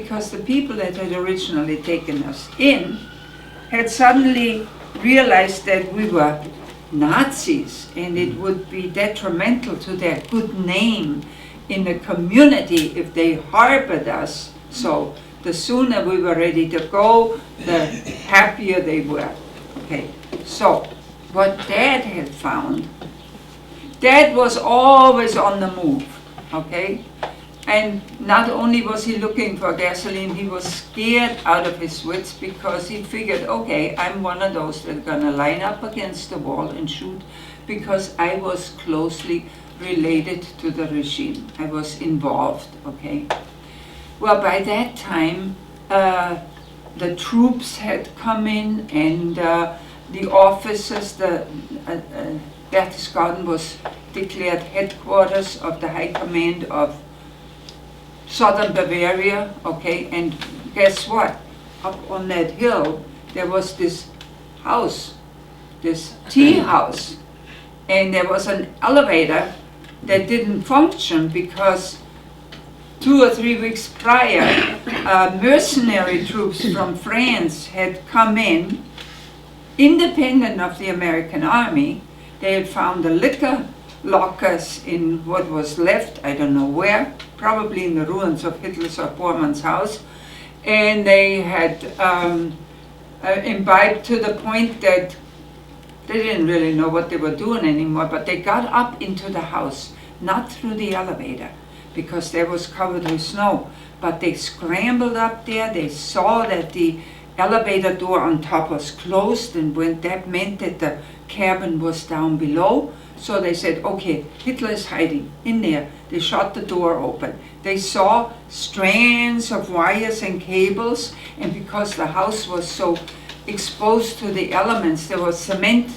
because the people that had originally taken us in had suddenly realized that we were Nazis, and it would be detrimental to their good name in the community if they harbored us. So the sooner we were ready to go, the happier they were. Okay, so what Dad had found, Dad was always on the move, okay? And not only was he looking for gasoline, he was scared out of his wits because he figured, okay, I'm one of those that are gonna line up against the wall and shoot because I was closely related to the regime. I was involved, okay? Well, by that time, the troops had come in and the officers, Berchtesgaden was declared headquarters of the High Command of Southern Bavaria, okay, and guess what? Up on that hill, there was this house, this tea house, and there was an elevator that didn't function because 2 or 3 weeks prior, mercenary troops from France had come in, independent of the American army. They had found the liquor lockers in what was left, I don't know where, probably in the ruins of Hitler's or Bormann's house, and they had imbibed to the point that they didn't really know what they were doing anymore, but they got up into the house, not through the elevator, because there was covered with snow, but they scrambled up there. They saw that the elevator door on top was closed, and when that meant that the cabin was down below. So they said, okay, Hitler is hiding in there. They shot the door open. They saw strands of wires and cables, and because the house was so exposed to the elements, there were cement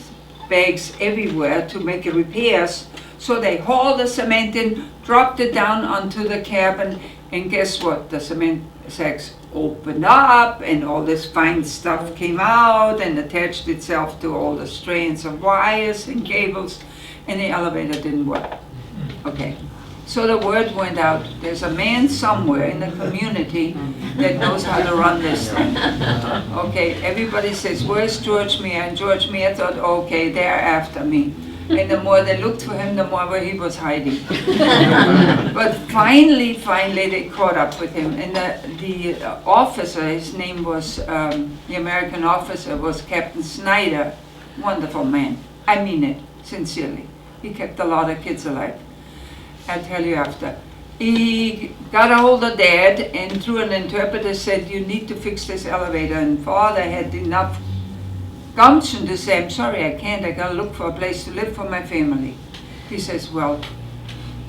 bags everywhere to make repairs. So they hauled the cement in, dropped it down onto the cabin, and guess what? The cement sacks opened up, and all this fine stuff came out and attached itself to all the strands of wires and cables, and the elevator didn't work. Okay, so the word went out. There's a man somewhere in the community that knows how to run this thing. Okay, everybody says, where's George Meyer? And George Meyer thought, okay, they're after me. And the more they looked for him, the more where he was hiding. But finally, they caught up with him. And the officer, his name was, the American officer was Captain Snyder. Wonderful man. I mean it, sincerely. He kept a lot of kids alive. I'll tell you after. He got a hold of Dad and through an interpreter said, you need to fix this elevator. And Father had enough gumption to say, I'm sorry, I can't. I gotta look for a place to live for my family. He says, well,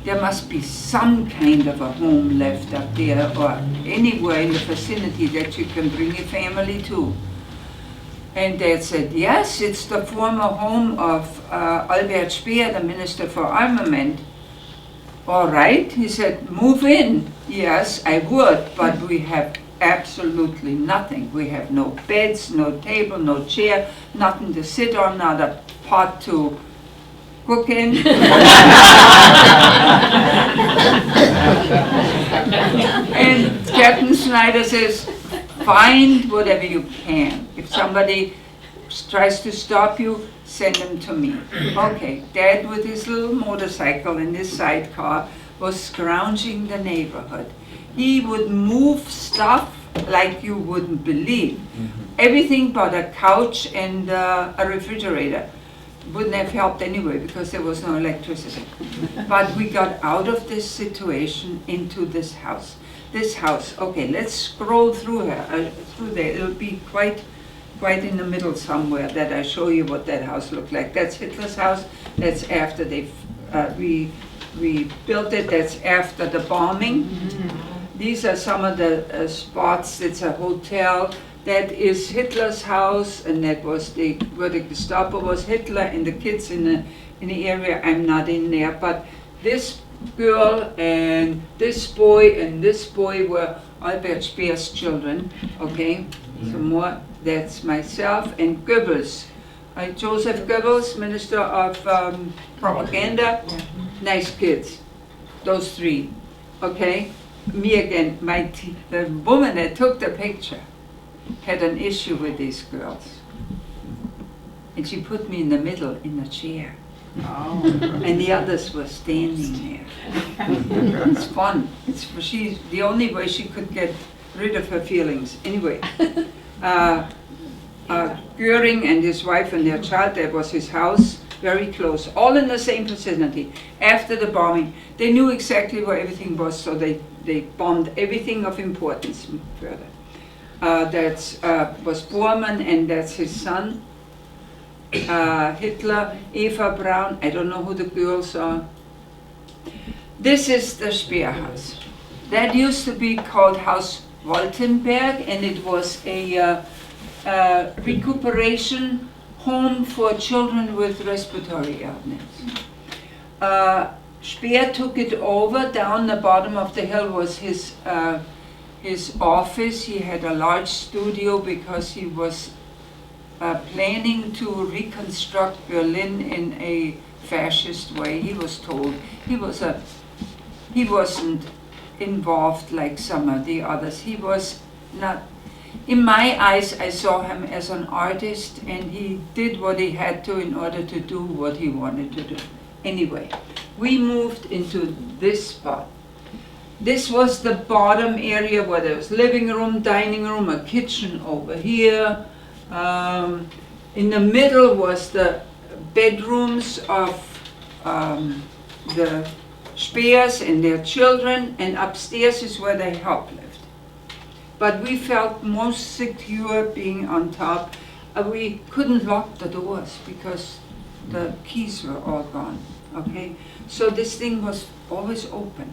there must be some kind of a home left up there or anywhere in the vicinity that you can bring your family to. And Dad said, yes, it's the former home of Albert Speer, the Minister for Armament. All right, he said, move in. Yes, I would, but we have absolutely nothing. We have no beds, no table, no chair, nothing to sit on, not a pot to cook in. And Captain Snyder says, find whatever you can. If somebody tries to stop you, send them to me. Okay, Dad with his little motorcycle and his sidecar was scrounging the neighborhood. He would move stuff like you wouldn't believe. Everything but a couch and a refrigerator. Wouldn't have helped anyway because there was no electricity. But we got out of this situation into this house. This house, okay, let's scroll through there. It'll be quite in the middle somewhere that I show you what that house looked like. That's Hitler's house. That's after they rebuilt it. That's after the bombing. These are some of the spots. It's a hotel. That is Hitler's house, and that was where the Gestapo was. Hitler and the kids in the area. I'm not in there, but this girl and this boy were Albert Speer's children. Okay, some more. That's myself and Goebbels. Joseph Goebbels, Minister of Propaganda. Nice kids, those three. Okay. me again, the woman that took the picture had an issue with these girls. And she put me in the middle in a chair. Oh. And the others were standing there. It's fun. She's the only way she could get rid of her feelings. Anyway, Göring and his wife and their child, that was his house, very close, all in the same vicinity. After the bombing, they knew exactly where everything was, so they bombed everything of importance further. That was Bormann, and that's his son. Hitler, Eva Braun, I don't know who the girls are. This is the Speerhaus. That used to be called Haus Woltenberg, and it was a recuperation home for children with respiratory illness. Speer took it over. Down the bottom of the hill was his office. He had a large studio because he was planning to reconstruct Berlin in a fascist way. He was told he wasn't involved like some of the others. He was not. In my eyes, I saw him as an artist, and he did what he had to in order to do what he wanted to do. Anyway, we moved into this spot. This was the bottom area where there was living room, dining room, a kitchen over here. In the middle was the bedrooms of the Speers and their children, and upstairs is where they help lived. But we felt most secure being on top. We couldn't lock the doors because the keys were all gone. Okay, so this thing was always open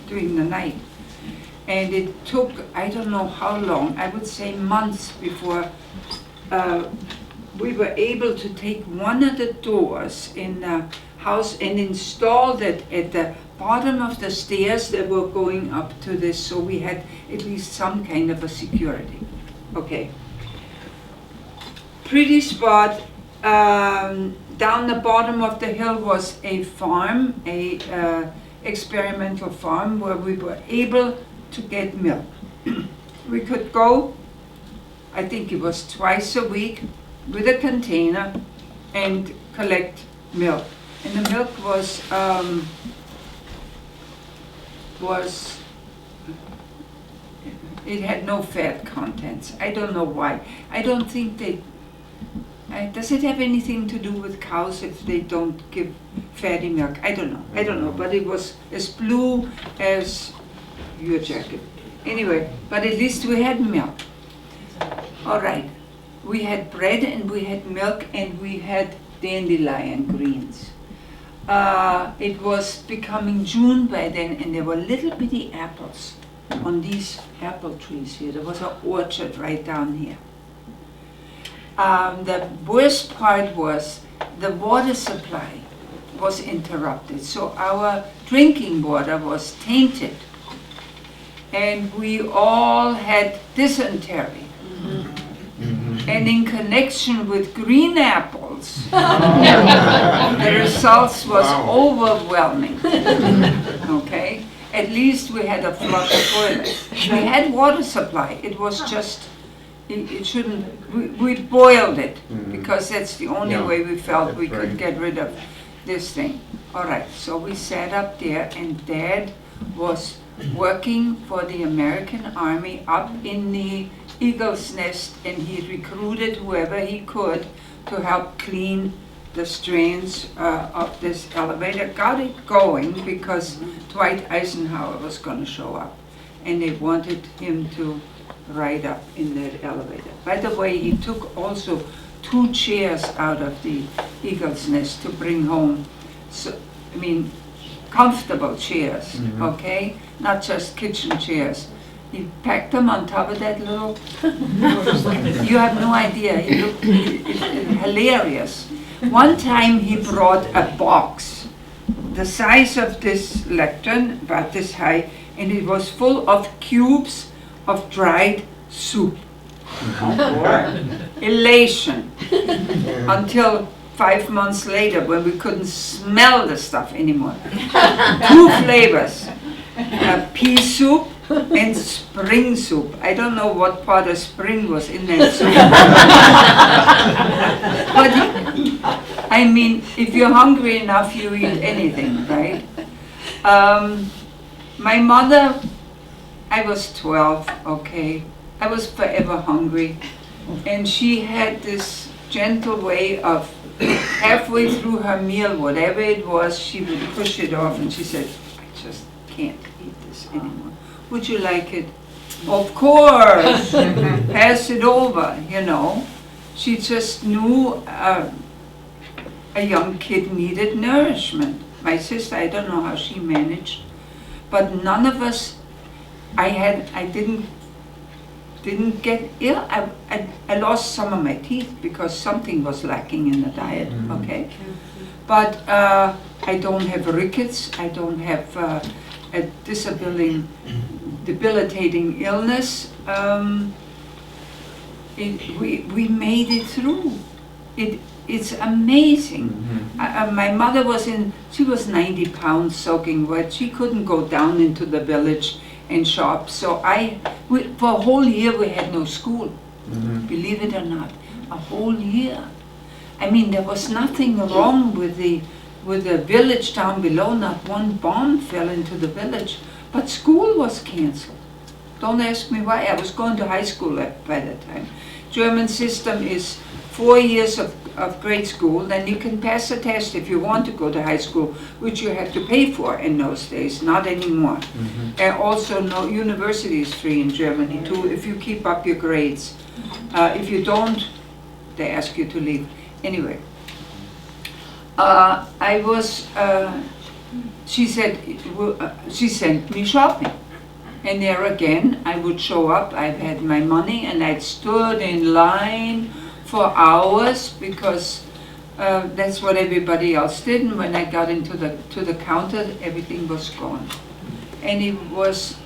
during the night. And it took, I don't know how long, I would say months before we were able to take one of the doors in the house and install it at the bottom of the stairs that were going up to this, so we had at least some kind of a security. Okay. Pretty spot. Down the bottom of the hill was a farm, a experimental farm where we were able to get milk. We could go, I think it was twice a week, with a container and collect milk. And the milk it had no fat contents. I don't know why. I don't think does it have anything to do with cows if they don't give fatty milk? I don't know, but it was as blue as your jacket. Anyway, but at least we had milk. All right, we had bread and we had milk and we had dandelion greens. It was becoming June by then, and there were little bitty apples on these apple trees here. There was an orchard right down here. The worst part was the water supply was interrupted, so our drinking water was tainted, and we all had dysentery. And in connection with green apples, the results was overwhelming. Okay, at least we had a flush toilet. We had water supply. It was just, it shouldn't. We boiled it because that's the only way we felt we could get rid of this thing. All right, so we sat up there, and Dad was working for the American Army up in the Eagle's Nest, and he recruited whoever he could to help clean the strains of this elevator. Got it going because Dwight Eisenhower was going to show up, and they wanted him to ride up in that elevator. By the way, he took also 2 chairs out of the Eagle's Nest to bring home. So, I mean, comfortable chairs, okay? Not just kitchen chairs. He packed them on top of that little, you have no idea, he looked hilarious. One time he brought a box, the size of this lectern, about this high, and it was full of cubes of dried soup. Elation. Until 5 months later when we couldn't smell the stuff anymore. 2 flavors. pea soup and spring soup. I don't know what part of spring was in that soup. But I mean, if you're hungry enough, you eat anything, right? My mother, I was 12, okay. I was forever hungry. And she had this gentle way of halfway through her meal, whatever it was, she would push it off and she said, I just can't eat this anymore. Would you like it? Of course! Pass it over, you know. She just knew a young kid needed nourishment. My sister, I don't know how she managed, but none of us, I didn't get ill. I lost some of my teeth because something was lacking in the diet, okay? But I don't have rickets, I don't have a debilitating illness. We made it through. It's amazing. My mother she was 90 pounds soaking wet. She couldn't go down into the village and shop. So for a whole year we had no school, believe it or not, a whole year. I mean, there was nothing wrong with the village down below, not one bomb fell into the village, but school was cancelled. Don't ask me why, I was going to high school by that time. German system is 4 years of grade school, then you can pass a test if you want to go to high school, which you had to pay for in those days, not anymore. And also, no, university is free in Germany too, if you keep up your grades. If you don't, they ask you to leave. Anyway, she sent me shopping. And there again, I would show up, I've had my money, and I'd stood in line for hours because that's what everybody else did. And when I got into the counter, everything was gone. And it was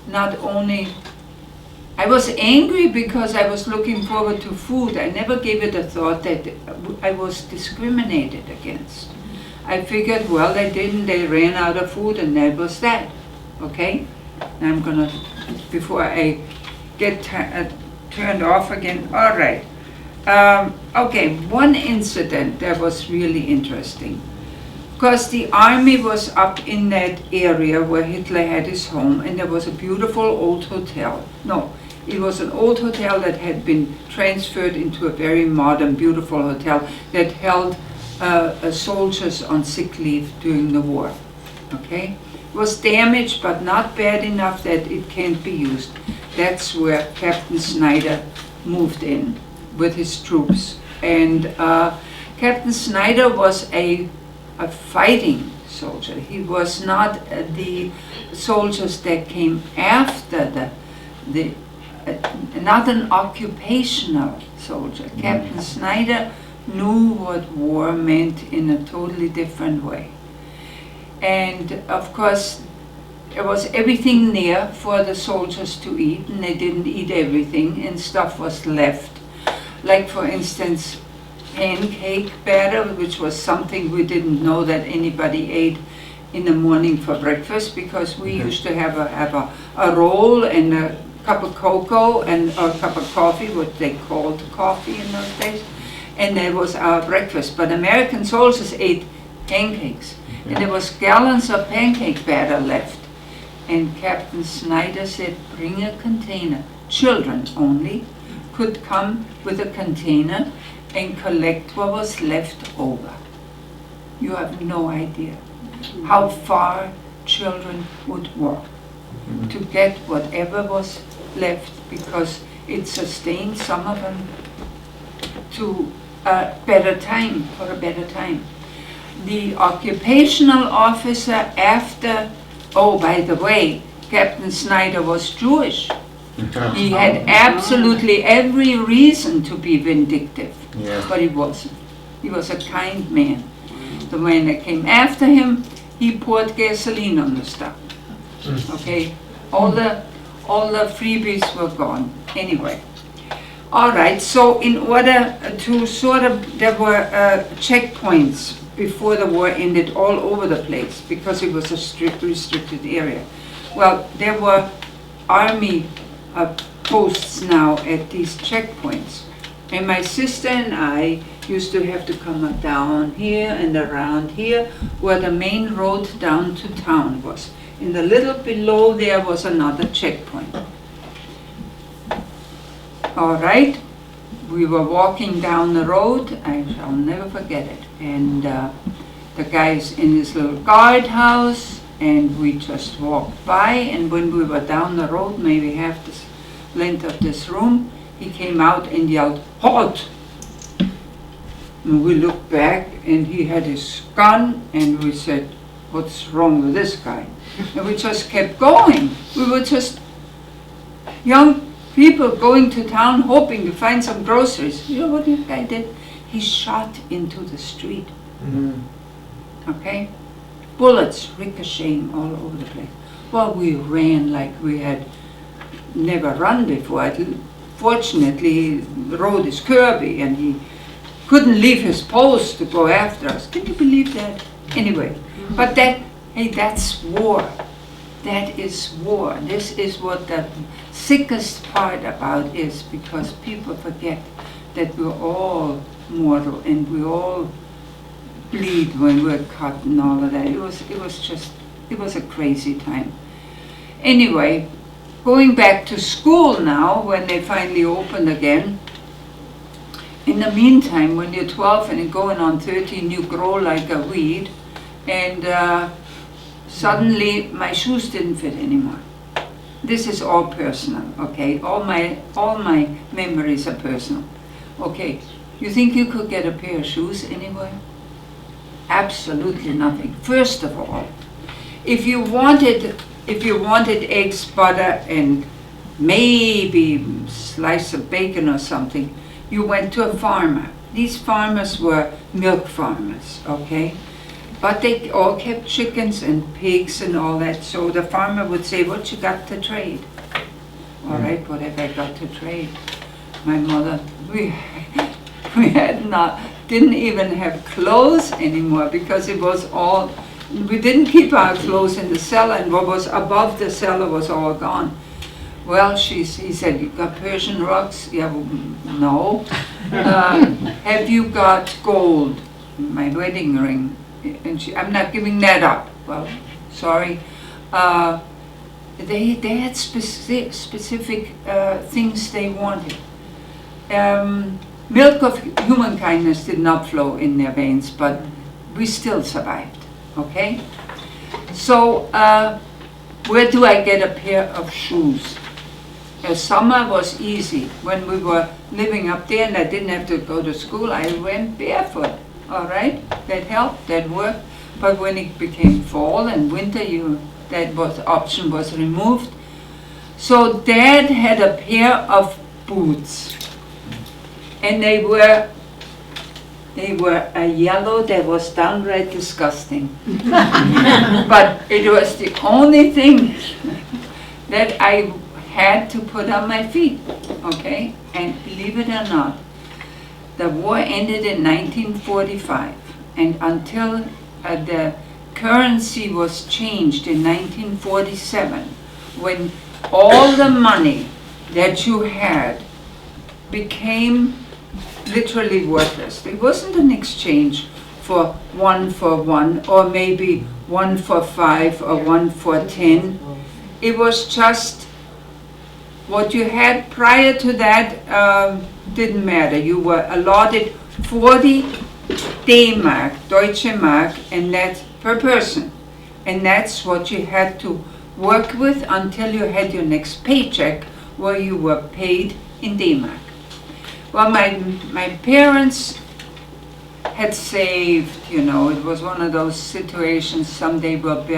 not only, I was angry because I was looking forward to food. I never gave it a thought that I was discriminated against. I figured, well, they ran out of food and that was that, okay? Now I'm gonna, before I get turned off again, all right. Okay, one incident that was really interesting. Because the army was up in that area where Hitler had his home, and there was a beautiful old hotel. No, it was an old hotel that had been transferred into a very modern, beautiful hotel that held soldiers on sick leave during the war, okay? It was damaged, but not bad enough that it can't be used. That's where Captain Snyder moved in with his troops. And Captain Snyder was a fighting soldier. He was not the soldiers that came after not an occupational soldier. Captain Snyder knew what war meant in a totally different way. And of course, there was everything there for the soldiers to eat, and they didn't eat everything, and stuff was left. Like, for instance, pancake batter, which was something we didn't know that anybody ate in the morning for breakfast, because we used to have a roll and a cup of cocoa and a cup of coffee, what they called coffee in those days, and that was our breakfast. But American soldiers ate pancakes, and there was gallons of pancake batter left. And Captain Snyder said, bring a container. Children only could come with a container and collect what was left over. You have no idea how far children would walk to get whatever was left, because it sustained some of them to a better time, for a better time. The occupational officer after, oh, by the way, Captain Snyder was Jewish. He had absolutely every reason to be vindictive, but he wasn't. He was a kind man. The man that came after him, he poured gasoline on the stuff. Okay, all the freebies were gone. Anyway, all right. So in order to there were checkpoints before the war ended all over the place because it was a restricted area. Well, there were army posts now at these checkpoints. And my sister and I used to have to come down here and around here where the main road down to town was. In the little below there was another checkpoint. All right, we were walking down the road, I shall never forget it. And the guy's in his little guardhouse, and we just walked by, and when we were down the road, maybe half the length of this room, he came out and yelled, "Halt!" And we looked back, and he had his gun, and we said, "What's wrong with this guy?" And we just kept going. We were just young people going to town hoping to find some groceries. You know what this guy did? He shot into the street. Okay? Bullets ricocheting all over the place. Well, we ran like we had never run before. Fortunately, the road is curvy, and he couldn't leave his post to go after us. Can you believe that? Anyway, but that's war. That is war. This is what the sickest part about is, because people forget that we're all mortal and we all bleed when we're cut and all of that. It was a crazy time. Anyway, going back to school now, when they finally opened again, in the meantime, when you're 12 and you're going on 13, you grow like a weed, and suddenly my shoes didn't fit anymore. This is all personal, okay? All my memories are personal. Okay, you think you could get a pair of shoes anywhere? Absolutely nothing. First of all, if you wanted eggs, butter, and maybe a slice of bacon or something, you went to a farmer. These farmers were milk farmers, okay? But they all kept chickens and pigs and all that, so the farmer would say, "What you got to trade?" All right, what have I got to trade? My mother, we didn't even have clothes anymore, because it was all, we didn't keep our clothes in the cellar, and what was above the cellar was all gone. Well, he said, "You got Persian rugs?" Yeah, no. "Have you got gold?" My wedding ring. And "I'm not giving that up." Well, sorry. They had specific things they wanted. Milk of human kindness did not flow in their veins, but we still survived, okay? So, where do I get a pair of shoes? Summer was easy. When we were living up there and I didn't have to go to school, I went barefoot, all right? That helped, that worked. But when it became fall and winter, option was removed. So Dad had a pair of boots. And they were a yellow that was downright disgusting. But it was the only thing that I had to put on my feet, okay? And believe it or not, the war ended in 1945, and until the currency was changed in 1947, when all the money that you had became literally worthless. It wasn't an exchange for 1 for 1, or maybe 1 for 5 or 1 for 10. It was just what you had prior to that didn't matter. You were allotted 40 D-Mark, Deutsche Mark, and that's per person. And that's what you had to work with until you had your next paycheck, where you were paid in D-Mark. Well, my parents had saved, it was one of those situations, someday we'll be